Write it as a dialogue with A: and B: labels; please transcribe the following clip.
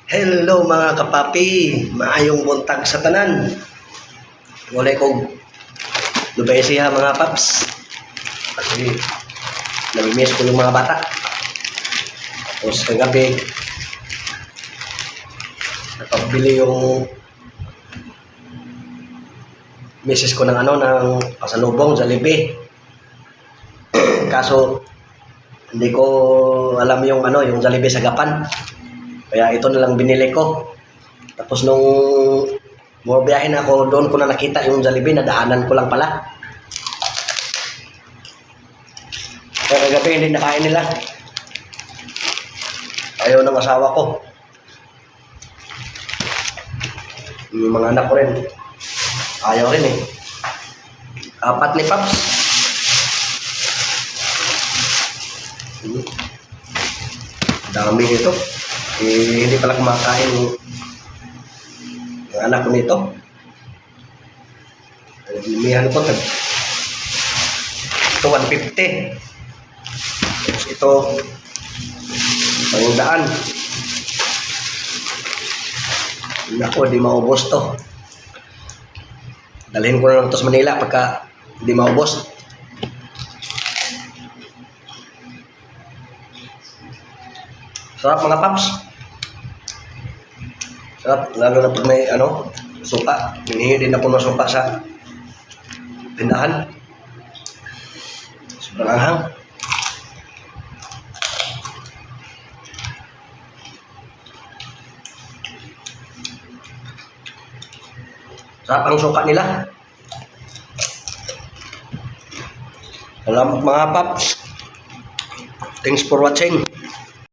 A: Hello mga kapapi, maayong buntag sa tanan. Wala kong lubay siya mga paps. Kasi namimiss ko yung mga bata. Tapos kagabi, napabili yung misis ko ng ng pasalubong, Jollibee. Kaso hindi ko alam yung yung Jollibee sa Gapan. Kaya ito na lang binili ko. Tapos nung bumabiyahin ako, doon ko na nakita yung Jollibee, nadaanan ko lang pala. Kaya kagabi hindi nakain nila. Ayaw ng asawa ko. Yung mga anak ko rin. Ayaw rin eh. 4 ni Paps. Dami nito. Hindi pala kumakain yung anak ko nito. Lumihan ko. Ito 150. Tapos ito 100. Naku, di maubos to. Dalhin ko na lang ito sa Manila pagka di maubos. Sarap mga paps. Sarap, lalo na pag may suka. Hinihingi din ako ng suka sa tindahan. Sobrang anghang. Sarap ang suka nila. Salamat mga paps. Thanks for watching.